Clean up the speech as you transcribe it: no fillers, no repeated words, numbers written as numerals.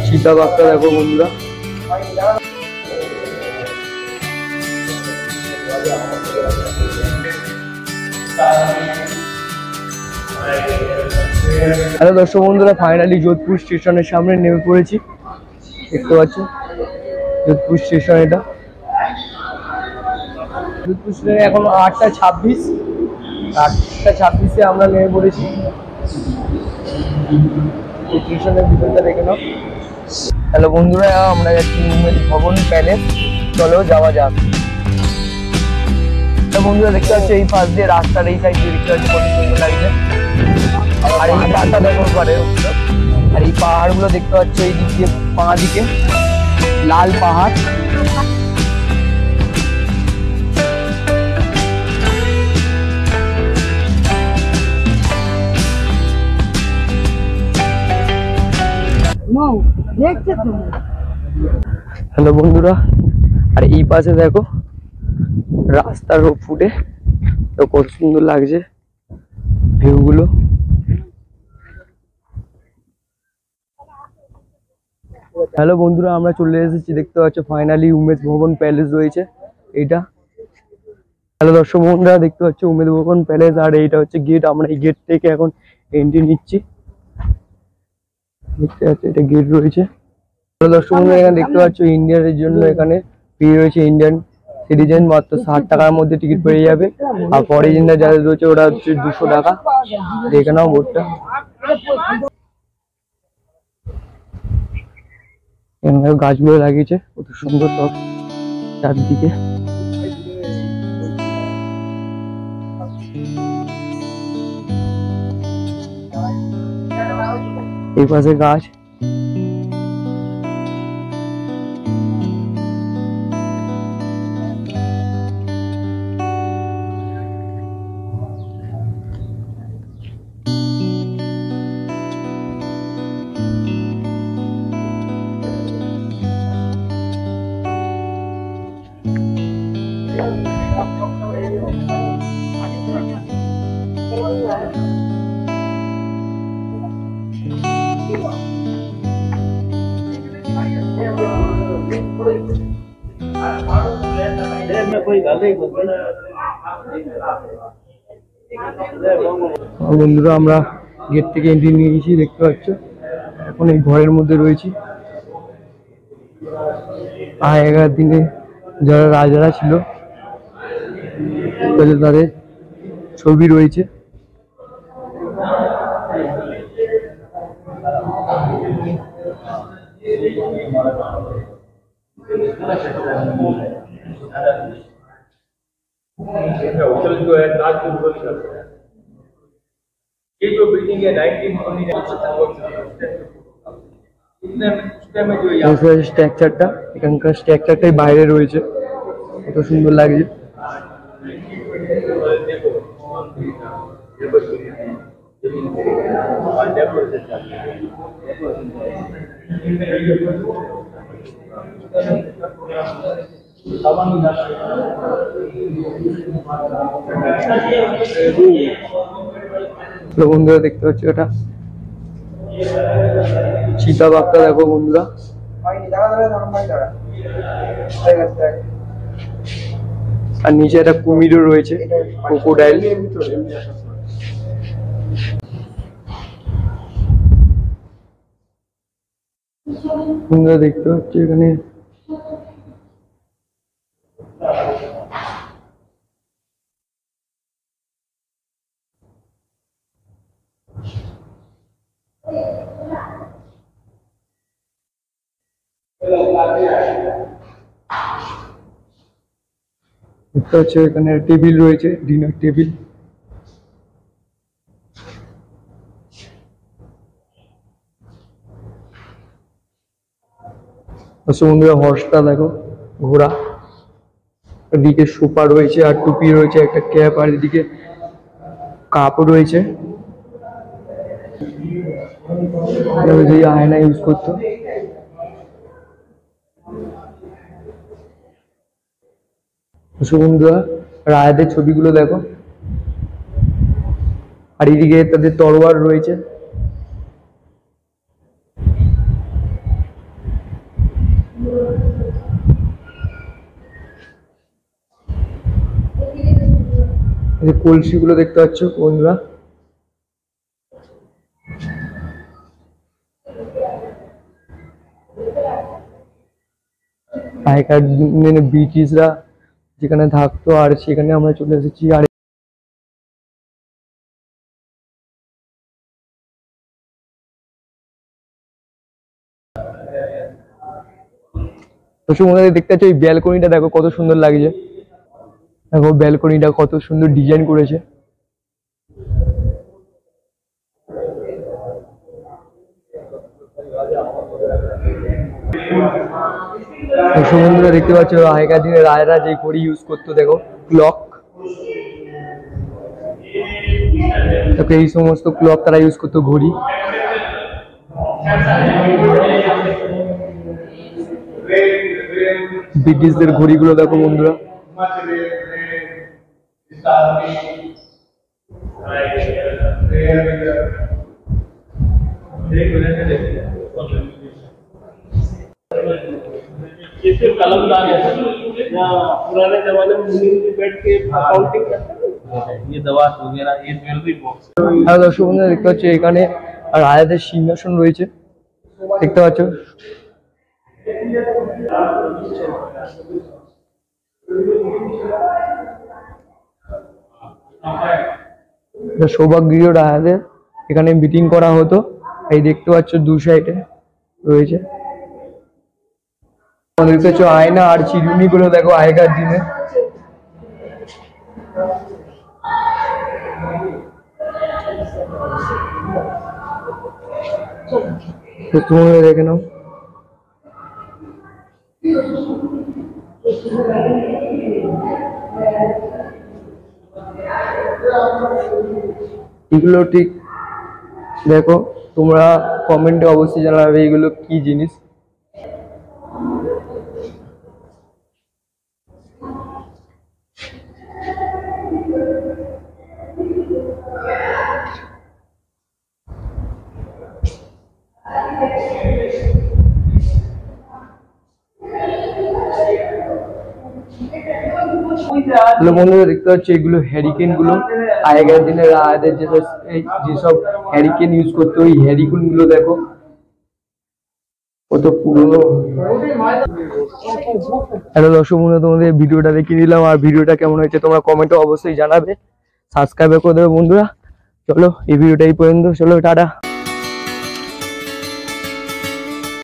সীতা বাগটা দেখো বন্ধুরা। হ্যালো দর্শক বন্ধুরা, ফাইনালি যোধপুর স্টেশনের সামনে নেমে পড়েছি। দেখতে পাচ্ছ যোধপুর স্টেশন, এটা যোধপুর স্টেশনে এখন 8:26 আমরা নেমে পড়েছি। স্টেশনের ভিতরটা দেখে নাও। হ্যালো বন্ধুরা, আমরা যাচ্ছি উমেদ ভবন প্যালেস, চলো যাওয়া যাক। বন্ধুরা দেখতে পাচ্ছ এই পাশ দিয়ে রাস্তার এই সাইড দিয়ে দেখতে পাচ্ছি কত সুন্দর লাগছে। আর এই পাহাড়টা দেখো পারে, আর এই পাহাড়গুলো দেখতে পাচ্ছ এই দিক দিয়ে বাঁ দিকে লাল পাহাড়। হ্যালো বন্ধুরা, আর এই পাশে দেখো রাস্তার ফুটে তো কত সুন্দর লাগছে ভিউ গুলো। হ্যালো বন্ধুরা, আমরা চলে এসেছি, দেখতে পাচ্ছ ফাইনালি উমেদ ভবন প্যালেস রয়েছে এইটা। হ্যালো দর্শক বন্ধুরা, দেখতে পাচ্ছ উমেদ ভবন প্যালেস, আর এইটা হচ্ছে গেট। আমরা এই গেট থেকে এখন এন্ট্রি নিচ্ছি। দেখতে পাচ্ছ এটা গেট রয়েছে। হ্যালো দর্শক বন্ধুরা, এখানে দেখতে পাচ্ছ ইন্ডিয়ানের জন্য এখানে ফ্রি রয়েছে। ইন্ডিয়ান সিটিজেন মাত্র 60 টাকার মধ্যে টিকিট পেয়ে যাবে। আর ফরেনার যারা রয়েছে ওরা হচ্ছে 200 টাকা। দেখে নাও বোর্ডটা। গাছগুলো লাগিয়েছে কত সুন্দর সব চারদিকে। এই পাশে গাছ। বন্ধুরা, আমরা গেট থেকে এন্ট্রি নিয়েছি, দেখতে পাচ্ছ। এখন এই ঘরের মধ্যে রয়েছি। আগেকার দিনে যারা রাজারা ছিল তাদের ছবি রয়েছে। होटल जो है ताज होटल ये जो बिल्डिंग है 1929 স্ট্রাকচারটা, এখানকার স্ট্রাকচারটাই বাইরে রয়েছে, কত সুন্দর লাগছে। বন্ধুরা দেখতে পাচ্ছ এটা সীতা বাগটা দেখো বন্ধুরা। আর নিচে একটা কুমিরও রয়েছে, ক্রোকোডাইল। বন্ধুরা দেখতে পাচ্ছ এখানে দেখতে পাচ্ছ এখানে টেবিল রয়েছে, ডিনার টেবিল। বন্ধুরা হর্সটা দেখো, ঘোড়া। এদিকে সোফা রয়েছে আর টুপি রয়েছে, একটা ক্যাপ, আর এদিকে কাপ রয়েছে, যে আয়না ইউজ করতো। বন্ধুরা রায়াদের ছবিগুলো দেখো। আর এদিকে তাদের তরোয়ার রয়েছে। এই কলসি গুলো দেখতে পাচ্ছ বন্ধুরা। আগেকার দিনে ব্রিটিশরা যেখানে থাকতো আর সেখানে আমরা চলে এসেছি। আর দর্শক বন্ধুরা দেখতে পাচ্ছ এই ব্যালকনিটা দেখো কত সুন্দর লাগছে। দেখো ব্যালকনিটা কত সুন্দর ডিজাইন করেছে। দর্শক বন্ধুরা দেখতে পাচ্ছ আগেকার দিনে রায়রা যে ঘড়ি ইউজ করতো দেখো ক্লক। দেখো এই সমস্ত ক্লক তারা ইউজ করতো ঘড়ি। ব্রিটিশদের ঘড়িগুলো দেখো বন্ধুরা। ये सिर्फ कलमदान है या पुराने जमाने में मुनीम जी बैठ के काउंटिंग करते थे। ये दवा वगैरह ये ज्वेलरी बॉक्स। হ্যাঁ দর্শক বন্ধুরা দেখতে পাচ্ছ এখানে রাজাদের সিংহাসন রয়েছে দেখতে পাচ্ছ। সৌভাগ্য রাজাদের এখানে মিটিং করা হতো। এই দেখতে পাচ্ছ দু সাইডে রয়েছে। দেখতে পাচ্ছ আয়না আর চিরুনি গুলো দেখো আগেকার দিনে। তোমরা দেখে নাও। এগুলো ঠিক দেখো, তোমরা কমেন্টে অবশ্যই জানাবে এগুলো কি জিনিস। বন্ধুরা দেখতে পাচ্ছি এগুলো হ্যারিকেন গুলো। আগেকার দিনের রাজাদের যেসব হ্যারিকেন ইউজ করতো ওই হ্যারিকেন গুলো দেখো কত পুরনো। হ্যালো দর্শক বন্ধুরা, তোমাদের ভিডিওটা দেখিয়ে দিলাম। আর ভিডিওটা কেমন হয়েছে তোমরা কমেন্টে অবশ্যই জানাবে। সাবস্ক্রাইব করে দেবে বন্ধুরা। চলো এই ভিডিওটা এই পর্যন্ত, চলো টাটা।